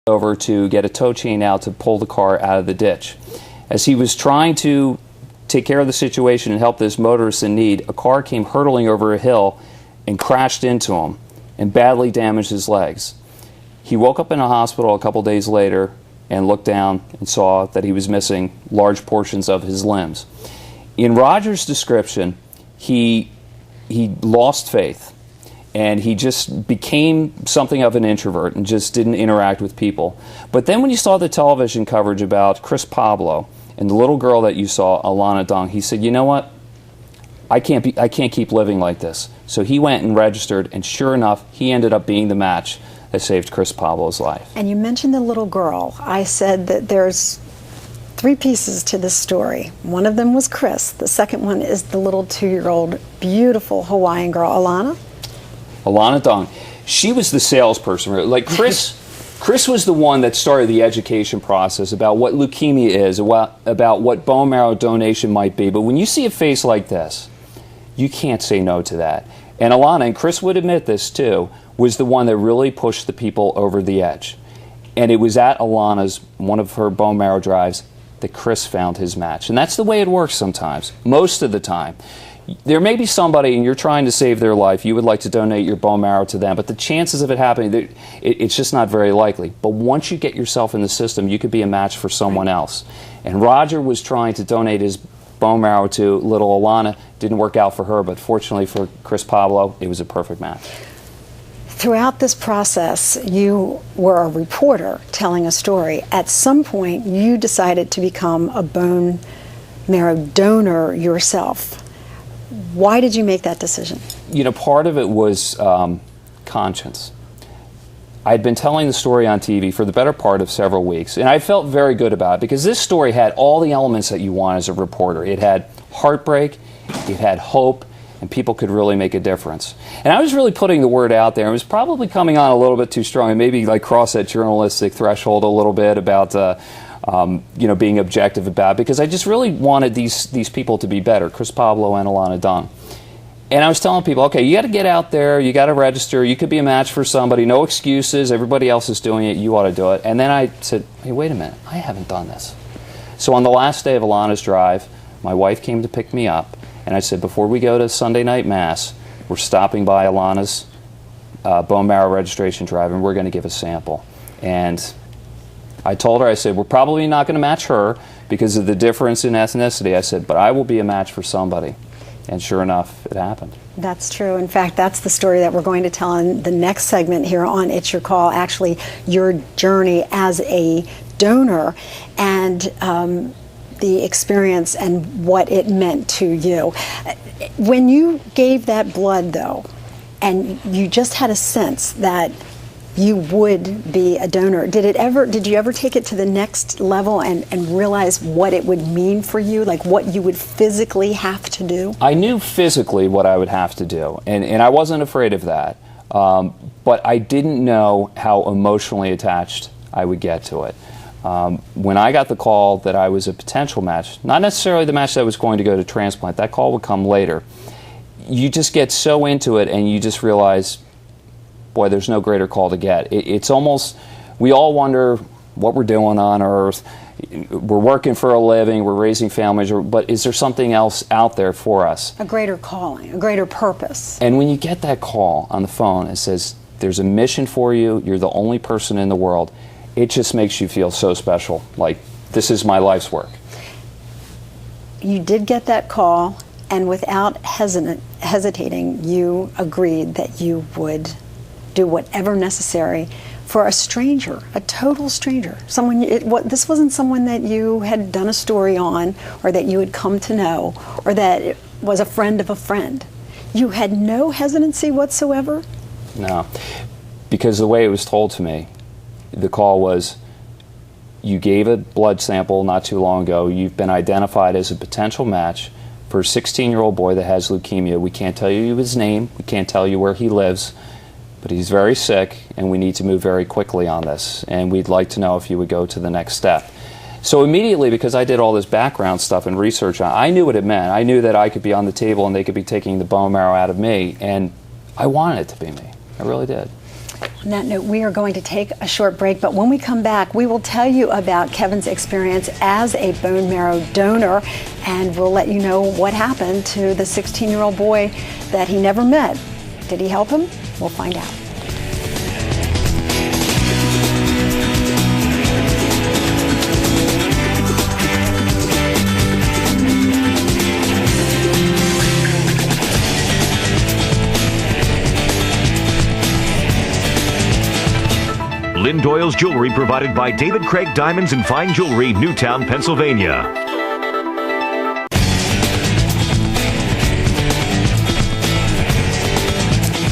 over to get a tow chain out to pull the car out of the ditch. As he was trying to take care of the situation and help this motorist in need, a car came hurtling over a hill and crashed into him and badly damaged his legs. He woke up in a hospital a couple days later and looked down and saw that he was missing large portions of his limbs. In Roger's description, he lost faith. And he just became something of an introvert and just didn't interact with people. But then when you saw the television coverage about Chris Pablo and the little girl that you saw, Alana Dong, he said, you know what? I can't keep living like this. So he went and registered, and sure enough, he ended up being the match that saved Chris Pablo's life. And you mentioned the little girl. I said that there's 3 pieces to this story. One of them was Chris. The second one is the little 2-year-old beautiful Hawaiian girl, Alana. Alana Dong, she was the salesperson. Like Chris was the one that started the education process about what leukemia is, about what bone marrow donation might be. But when you see a face like this, you can't say no to that. And Alana, and Chris would admit this too, was the one that really pushed the people over the edge. And it was at Alana's, one of her bone marrow drives, that Chris found his match. And that's the way it works sometimes, most of the time. There may be somebody and you're trying to save their life, you would like to donate your bone marrow to them, but the chances of it happening, it's just not very likely. But once you get yourself in the system, you could be a match for someone else. And Roger was trying to donate his bone marrow to little Alana. Didn't work out for her, but fortunately for Chris Pablo, it was a perfect match. Throughout this process, you were a reporter telling a story. At some point, you decided to become a bone marrow donor yourself. Why did you make that decision? You know, part of it was conscience. I had been telling the story on TV for the better part of several weeks, and I felt very good about it because this story had all the elements that you want as a reporter. It had heartbreak, it had hope, and people could really make a difference. And I was really putting the word out there. It was probably coming on a little bit too strong and maybe like cross that journalistic threshold a little bit about you know, being objective about it, because I just really wanted these people to be better, Chris Pablo and Alana Dong. And I was telling people, okay, you got to get out there, you got to register, you could be a match for somebody, no excuses, everybody else is doing it, you ought to do it. And then I said, hey, wait a minute, I haven't done this. So on the last day of Alana's drive, my wife came to pick me up, and I said, before we go to Sunday night Mass, we're stopping by Alana's bone marrow registration drive, and we're going to give a sample. And I told her, I said, we're probably not going to match her because of the difference in ethnicity. I said, but I will be a match for somebody. And sure enough, it happened. That's true. In fact, that's the story that we're going to tell in the next segment here on It's Your Call, actually your journey as a donor and the experience and what it meant to you. When you gave that blood, though, and you just had a sense that you would be a donor, did you ever take it to the next level and realize what it would mean for you, like what you would physically have to do? I knew physically what I would have to do, and I wasn't afraid of that, but I didn't know how emotionally attached I would get to it. When I got the call that I was a potential match, not necessarily the match that was going to go to transplant, that call would come later, you just get so into it and you just realize, boy, there's no greater call to get. It's almost, we all wonder what we're doing on earth. We're working for a living, we're raising families, but is there something else out there for us? A greater calling, a greater purpose. And when you get that call on the phone, it says, there's a mission for you, you're the only person in the world, it just makes you feel so special, like this is my life's work. You did get that call, and without hesitating, you agreed that you would do whatever necessary for a stranger, a total stranger. Someone, this wasn't someone that you had done a story on, or that you had come to know, or that was a friend of a friend. You had no hesitancy whatsoever? No, because the way it was told to me, the call was, you gave a blood sample not too long ago, you've been identified as a potential match for a 16-year-old boy that has leukemia. We can't tell you his name, we can't tell you where he lives, but he's very sick and we need to move very quickly on this, and we'd like to know if you would go to the next step. So immediately, because I did all this background stuff and research on it, I knew what it meant. I knew that I could be on the table and they could be taking the bone marrow out of me, and I wanted it to be me. I really did. On that note, we are going to take a short break, but when we come back, we will tell you about Kevin's experience as a bone marrow donor, and we'll let you know what happened to the 16-year-old boy that he never met. Did he help him? We'll find out. Lynn Doyle's jewelry provided by David Craig Diamonds and Fine Jewelry, Newtown, Pennsylvania.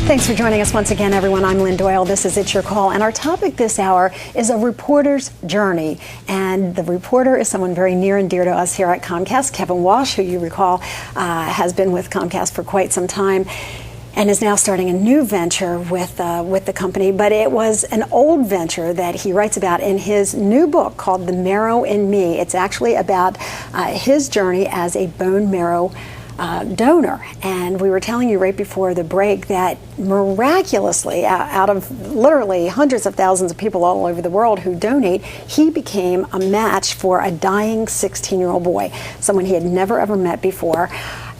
Thanks for joining us once again, everyone. I'm Lynn Doyle. This is It's Your Call. And our topic this hour is a reporter's journey. And the reporter is someone very near and dear to us here at Comcast, Kevin Walsh, who you recall has been with Comcast for quite some time, and is now starting a new venture with the company. But it was an old venture that he writes about in his new book called The Marrow in Me. It's actually about his journey as a bone marrow donor. And we were telling you right before the break that miraculously, out of literally hundreds of thousands of people all over the world who donate, he became a match for a dying 16-year-old boy, someone he had never ever met before.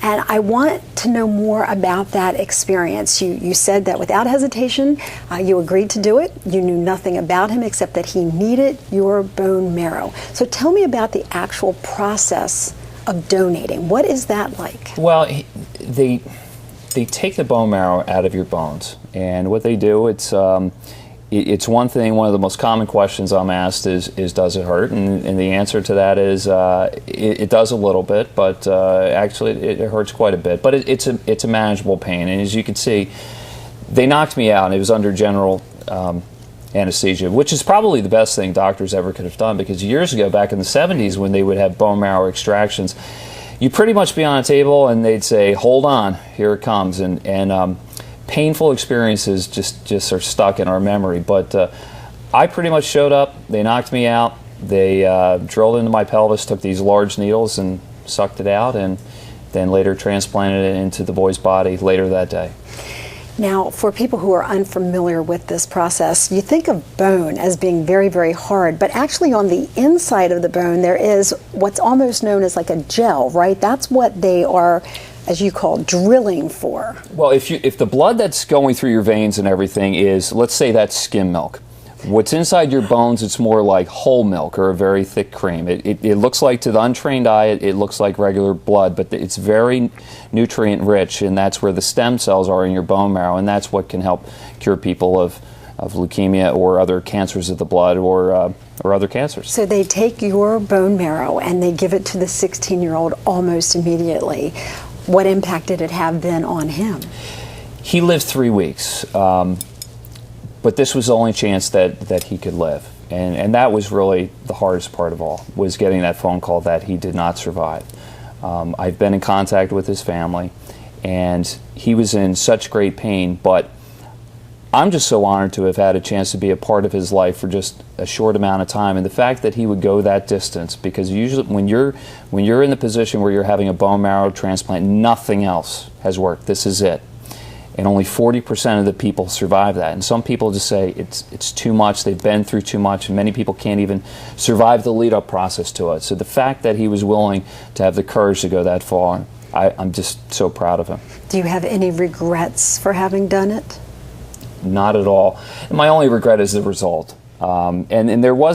And I want to know more about that experience. You said that without hesitation, you agreed to do it. You knew nothing about him except that he needed your bone marrow. So tell me about the actual process of donating. What is that like? Well, they take the bone marrow out of your bones, and what they do, it's one thing. One of the most common questions I'm asked is does it hurt? And the answer to that is it does a little bit, but actually it hurts quite a bit. But it's a manageable pain, and as you can see, they knocked me out, and it was under general anesthesia, which is probably the best thing doctors ever could have done, because years ago, back in the 70s, when they would have bone marrow extractions, you'd pretty much be on a table and they'd say, hold on, here it comes, and painful experiences just are stuck in our memory. But I pretty much showed up, they knocked me out, they drilled into my pelvis, took these large needles and sucked it out, and then later transplanted it into the boy's body later that day. Now, for people who are unfamiliar with this process, you think of bone as being very, very hard, but actually on the inside of the bone there is what's almost known as like a gel, right? That's what they are, as you call, drilling for. Well, if the blood that's going through your veins and everything is, let's say that's skim milk, what's inside your bones, it's more like whole milk or a very thick cream. It looks like, to the untrained eye, it looks like regular blood, but it's very nutrient rich, and that's where the stem cells are in your bone marrow, and that's what can help cure people of leukemia or other cancers of the blood or other cancers. So they take your bone marrow and they give it to the 16-year-old almost immediately. What impact did it have then on him? He lived 3 weeks. But this was the only chance that he could live. And that was really the hardest part of all, was getting that phone call that he did not survive. I've been in contact with his family, and he was in such great pain, but I'm just so honored to have had a chance to be a part of his life for just a short amount of time. And the fact that he would go that distance, because usually when you're in the position where you're having a bone marrow transplant, nothing else has worked. This is it. And only 40% of the people survive that. And some people just say it's too much, they've been through too much, and many people can't even survive the lead-up process to it. So the fact that he was willing to have the courage to go that far, I'm just so proud of him. Do you have any regrets for having done it? Not at all. And my only regret is the result. And there was